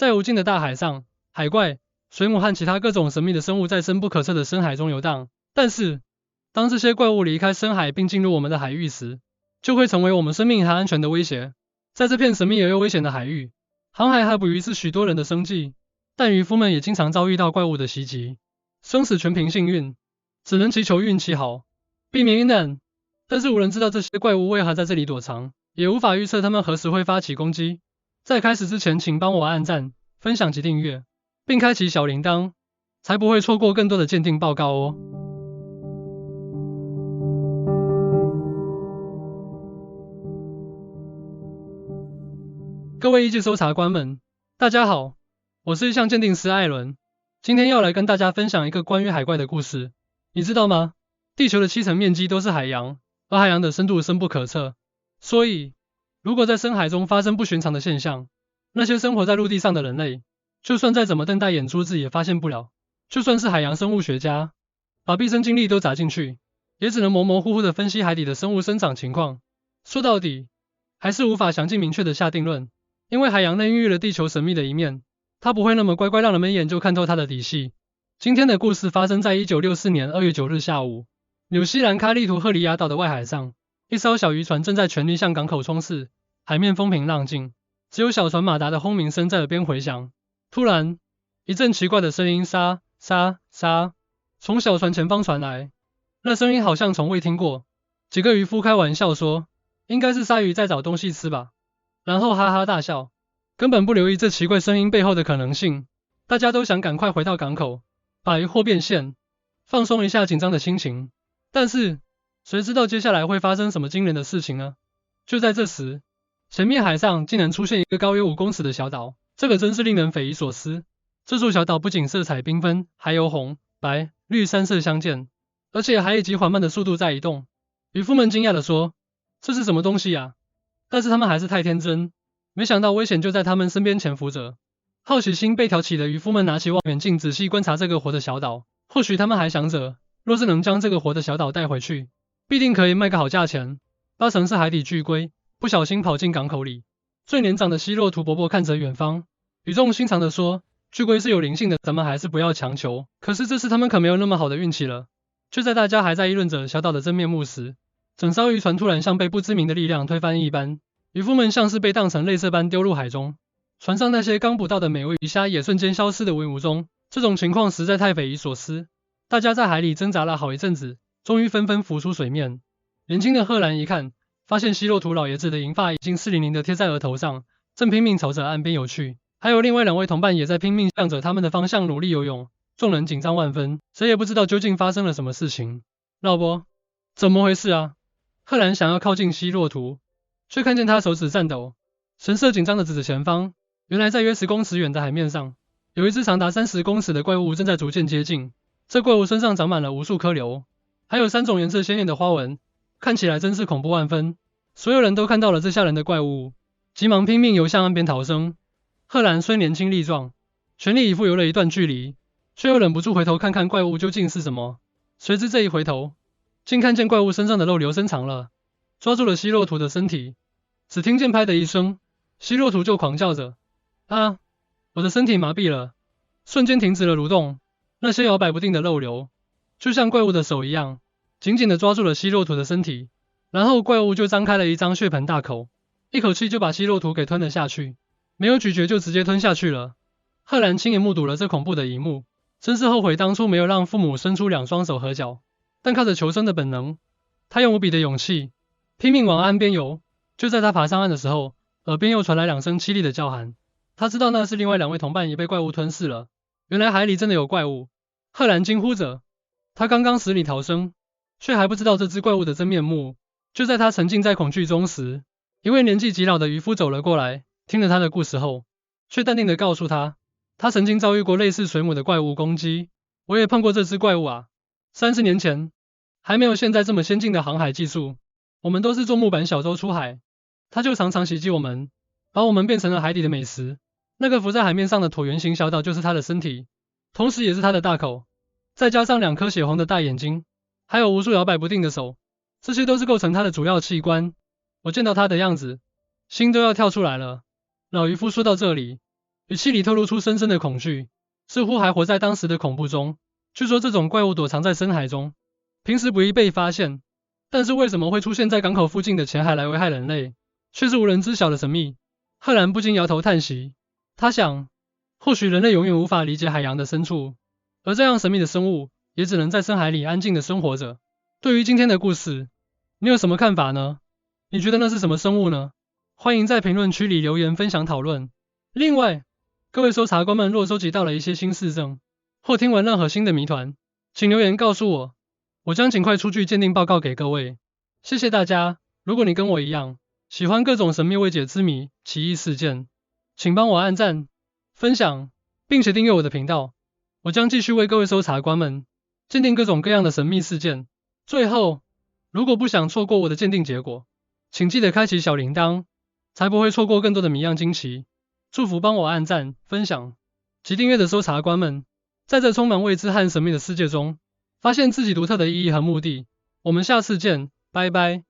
在无尽的大海上，海怪、水母和其他各种神秘的生物在深不可测的深海中游荡。但是，当这些怪物离开深海并进入我们的海域时，就会成为我们生命和安全的威胁。在这片神秘而又危险的海域，航海和捕鱼是许多人的生计，但渔夫们也经常遭遇到怪物的袭击，生死全凭幸运，只能祈求运气好，避免遇难。但是无人知道这些怪物为何在这里躲藏，也无法预测他们何时会发起攻击。在开始之前，请帮我按赞、分享及订阅，并开启小铃铛，才不会错过更多的鉴定报告哦。各位异界搜查官们，大家好，我是一项鉴定师艾伦，今天要来跟大家分享一个关于海怪的故事。你知道吗？地球的70%面积都是海洋，而海洋的深度深不可测，所以如果在深海中发生不寻常的现象，那些生活在陆地上的人类，就算再怎么瞪大眼珠子也发现不了。就算是海洋生物学家，把毕生精力都砸进去，也只能模模糊糊的分析海底的生物生长情况。说到底，还是无法详尽明确的下定论。因为海洋内孕育了地球神秘的一面，它不会那么乖乖让人们一眼就看透它的底细。今天的故事发生在1964年2月9日下午，纽西兰卡利图赫里亚岛的外海上，一艘小渔船正在全力向港口冲刺，海面风平浪静，只有小船马达的轰鸣声在耳边回响。突然，一阵奇怪的声音沙沙沙从小船前方传来，那声音好像从未听过。几个渔夫开玩笑说，应该是鲨鱼在找东西吃吧。然后哈哈大笑，根本不留意这奇怪声音背后的可能性。大家都想赶快回到港口，把渔获变现，放松一下紧张的心情。但是，谁知道接下来会发生什么惊人的事情呢？就在这时，前面海上竟然出现一个高约5公尺的小岛，这个真是令人匪夷所思。这座小岛不仅色彩缤纷，还有红、白、绿3色相间，而且还以极缓慢的速度在移动。渔夫们惊讶地说：“这是什么东西呀？”但是他们还是太天真，没想到危险就在他们身边潜伏着。好奇心被挑起的渔夫们拿起望远镜仔细观察这个活的小岛，或许他们还想着，若是能将这个活的小岛带回去，必定可以卖个好价钱。8成是海底巨龟，不小心跑进港口里。最年长的希洛图伯伯看着远方，语重心长地说：“巨龟是有灵性的，咱们还是不要强求。”可是这次他们可没有那么好的运气了。就在大家还在议论着小岛的真面目时，整艘渔船突然像被不知名的力量推翻一般，渔夫们像是被当成垃圾般丢入海中，船上那些刚捕到的美味鱼虾也瞬间消失得无影无踪。这种情况实在太匪夷所思，大家在海里挣扎了好一阵子，终于纷纷浮出水面。年轻的赫兰一看，发现希洛图老爷子的银发已经湿淋淋的贴在额头上，正拼命朝着岸边游去，还有另外2位同伴也在拼命向着他们的方向努力游泳。众人紧张万分，谁也不知道究竟发生了什么事情。老伯，怎么回事啊？赫兰想要靠近希洛图，却看见他手指颤抖，神色紧张的指着前方。原来在约10公尺远的海面上，有一只长达30公尺的怪物正在逐渐接近。这怪物身上长满了无数颗瘤，还有3种颜色鲜艳的花纹，看起来真是恐怖万分。所有人都看到了这吓人的怪物，急忙拼命游向岸边逃生。赫兰虽年轻力壮，全力以赴游了一段距离，却又忍不住回头看看怪物究竟是什么。谁知这一回头，竟看见怪物身上的肉瘤伸长了，抓住了希洛图的身体。只听见拍的一声，希洛图就狂叫着：“啊！我的身体麻痹了！”瞬间停止了蠕动。那些摇摆不定的肉瘤，就像怪物的手一样，紧紧地抓住了希洛图的身体。然后怪物就张开了一张血盆大口，一口气就把希洛图给吞了下去，没有咀嚼就直接吞下去了。赫兰亲眼目睹了这恐怖的一幕，真是后悔当初没有让父母伸出2双手合脚。但靠着求生的本能，他用无比的勇气，拼命往岸边游。就在他爬上岸的时候，耳边又传来2声凄厉的叫喊。他知道那是另外2位同伴也被怪物吞噬了。原来海里真的有怪物！赫兰惊呼着，他刚刚死里逃生，却还不知道这只怪物的真面目。就在他沉浸在恐惧中时，一位年纪极老的渔夫走了过来，听了他的故事后，却淡定地告诉他，他曾经遭遇过类似水母的怪物攻击。我也碰过这只怪物啊！30年前，还没有现在这么先进的航海技术，我们都是坐木板小舟出海，它就常常袭击我们，把我们变成了海底的美食。那个浮在海面上的椭圆形小岛就是它的身体，同时也是它的大口，再加上2颗血红的大眼睛，还有无数摇摆不定的手，这些都是构成它的主要器官。我见到它的样子，心都要跳出来了。老渔夫说到这里，语气里透露出深深的恐惧，似乎还活在当时的恐怖中。据说这种怪物躲藏在深海中，平时不易被发现，但是为什么会出现在港口附近的浅海来危害人类，却是无人知晓的神秘。赫然不禁摇头叹息，他想，或许人类永远无法理解海洋的深处，而这样神秘的生物也只能在深海里安静的生活着。对于今天的故事，你有什么看法呢？你觉得那是什么生物呢？欢迎在评论区里留言分享讨论。另外，各位搜查官们若收集到了一些新事证，或听闻任何新的谜团，请留言告诉我，我将尽快出具鉴定报告给各位。谢谢大家，如果你跟我一样，喜欢各种神秘未解之谜、奇异事件，请帮我按赞、分享，并且订阅我的频道，我将继续为各位搜查官们鉴定各种各样的神秘事件。最后，如果不想错过我的鉴定结果，请记得开启小铃铛，才不会错过更多的谜样惊奇。祝福帮我按赞、分享及订阅的搜查官们，在这充满未知和神秘的世界中，发现自己独特的意义和目的。我们下次见，拜拜。